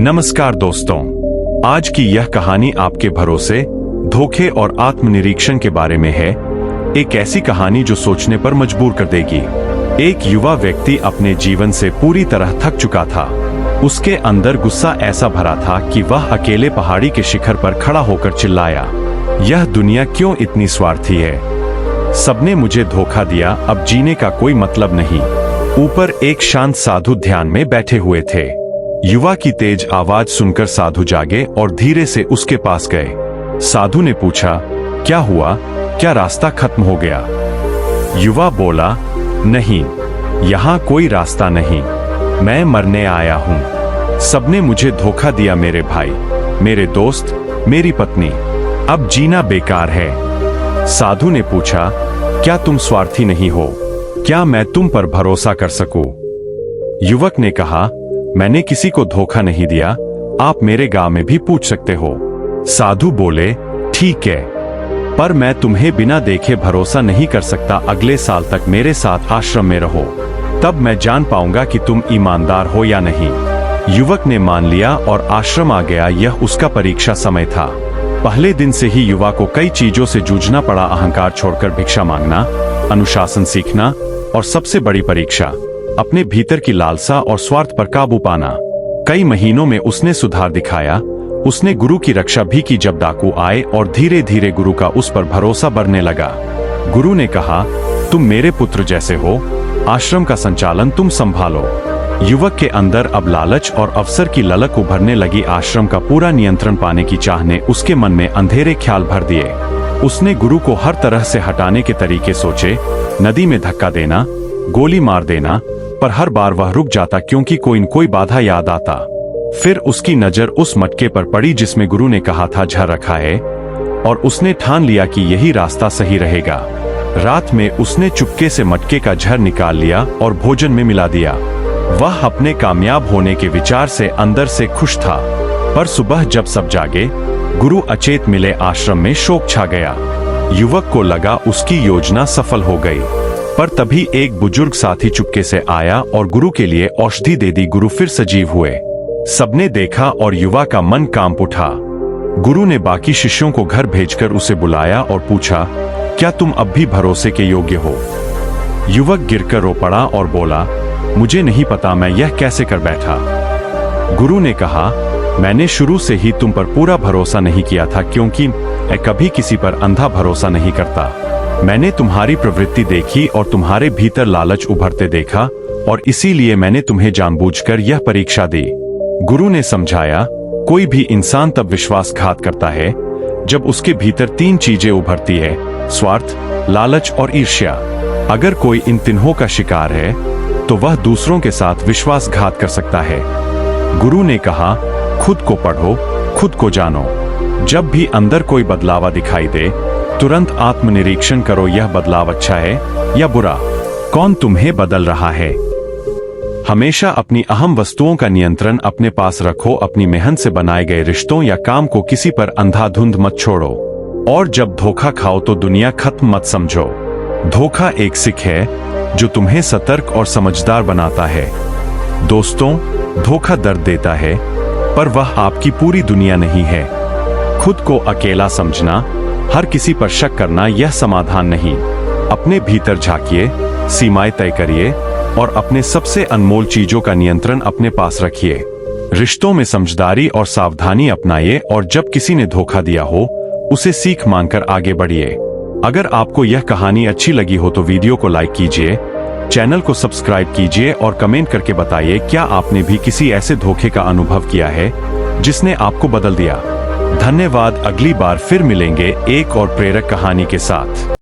नमस्कार दोस्तों, आज की यह कहानी आपके भरोसे, धोखे और आत्मनिरीक्षण के बारे में है। एक ऐसी कहानी जो सोचने पर मजबूर कर देगी। एक युवा व्यक्ति अपने जीवन से पूरी तरह थक चुका था। उसके अंदर गुस्सा ऐसा भरा था कि वह अकेले पहाड़ी के शिखर पर खड़ा होकर चिल्लाया, यह दुनिया क्यों इतनी स्वार्थी है? सबने मुझे धोखा दिया, अब जीने का कोई मतलब नहीं। ऊपर एक शांत साधु ध्यान में बैठे हुए थे। युवा की तेज आवाज सुनकर साधु जागे और धीरे से उसके पास गए। साधु ने पूछा, क्या हुआ? क्या रास्ता खत्म हो गया? युवा बोला, नहीं, यहाँ कोई रास्ता नहीं, मैं मरने आया हूँ। सबने मुझे धोखा दिया, मेरे भाई, मेरे दोस्त, मेरी पत्नी, अब जीना बेकार है। साधु ने पूछा, क्या तुम स्वार्थी नहीं हो? क्या मैं तुम पर भरोसा कर सकूं? युवक ने कहा, मैंने किसी को धोखा नहीं दिया, आप मेरे गांव में भी पूछ सकते हो। साधु बोले, ठीक है, पर मैं तुम्हें बिना देखे भरोसा नहीं कर सकता। अगले साल तक मेरे साथ आश्रम में रहो, तब मैं जान पाऊंगा कि तुम ईमानदार हो या नहीं। युवक ने मान लिया और आश्रम आ गया। यह उसका परीक्षा समय था। पहले दिन से ही युवा को कई चीजों से जूझना पड़ा। अहंकार छोड़कर भिक्षा मांगना, अनुशासन सीखना और सबसे बड़ी परीक्षा, अपने भीतर की लालसा और स्वार्थ पर काबू पाना। कई महीनों में उसने सुधार दिखाया। उसने गुरु की रक्षा भी की जब डाकू आए, और धीरे धीरे गुरु का उस पर भरोसा बढ़ने लगा। गुरु ने कहा, तुम मेरे पुत्र जैसे हो, आश्रम का संचालन तुम संभालो। युवक के अंदर अब लालच और अवसर की ललक उभरने लगी। आश्रम का पूरा नियंत्रण पाने की चाह ने उसके मन में अंधेरे ख्याल भर दिए। उसने गुरु को हर तरह से हटाने के तरीके सोचे। नदी में धक्का देना, गोली मार देना, पर हर बार वह रुक जाता क्योंकि कोई न कोई बाधा याद आता। फिर उसकी नजर उस मटके पर पड़ी जिसमें गुरु ने कहा था झर रखा है, और उसने ठान लिया कि यही रास्ता सही रहेगा। रात में उसने चुपके से मटके का झर निकाल लिया और भोजन में मिला दिया। वह अपने कामयाब होने के विचार से अंदर से खुश था। पर सुबह जब सब जागे, गुरु अचेत मिले। आश्रम में शोक छा गया। युवक को लगा उसकी योजना सफल हो गई। पर तभी एक बुजुर्ग साथी चुपके से आया और गुरु के लिए औषधि दे दी। गुरु फिर सजीव हुए। सबने देखा और युवा का मन कांप उठा। गुरु ने बाकी शिष्यों को घर भेजकर उसे बुलाया और पूछा, क्या तुम अब भी भरोसे के योग्य हो? युवक गिरकर रो पड़ा और बोला, मुझे नहीं पता मैं यह कैसे कर बैठा। गुरु ने कहा, मैंने शुरू से ही तुम पर पूरा भरोसा नहीं किया था, क्योंकि मैं कभी किसी पर अंधा भरोसा नहीं करता। मैंने तुम्हारी प्रवृत्ति देखी और तुम्हारे भीतर लालच उभरते देखा, और इसीलिए मैंने तुम्हें जानबूझकर यह परीक्षा दी। गुरु ने समझाया, कोई भी इंसान तब विश्वासघात करता है जब उसके भीतर तीन चीजें उभरती है, स्वार्थ, लालच और ईर्ष्या। अगर कोई इन तीनों का शिकार है तो वह दूसरों के साथ विश्वासघात कर सकता है। गुरु ने कहा, खुद को पढ़ो, खुद को जानो। जब भी अंदर कोई बदलाव दिखाई दे, तुरंत आत्मनिरीक्षण करो, यह बदलाव अच्छा है या बुरा? कौन तुम्हें बदल रहा है? हमेशा अपनी अहम वस्तुओं का नियंत्रण अपने पास रखो। अपनी मेहनत से बनाए गए रिश्तों या काम को किसी पर अंधाधुंध मत छोड़ो। और जब धोखा खाओ तो दुनिया खत्म मत समझो। धोखा एक सिख है जो तुम्हें सतर्क और समझदार बनाता है। दोस्तों, धोखा दर्द देता है, पर वह आपकी पूरी दुनिया नहीं है। खुद को अकेला समझना, हर किसी पर शक करना, यह समाधान नहीं। अपने भीतर झांकिए, सीमाएं तय करिए और अपने सबसे अनमोल चीजों का नियंत्रण अपने पास रखिए। रिश्तों में समझदारी और सावधानी अपनाइए, और जब किसी ने धोखा दिया हो उसे सीख मानकर आगे बढ़िए। अगर आपको यह कहानी अच्छी लगी हो तो वीडियो को लाइक कीजिए, चैनल को सब्सक्राइब कीजिए और कमेंट करके बताइए, क्या आपने भी किसी ऐसे धोखे का अनुभव किया है जिसने आपको बदल दिया। धन्यवाद। अगली बार फिर मिलेंगे एक और प्रेरक कहानी के साथ।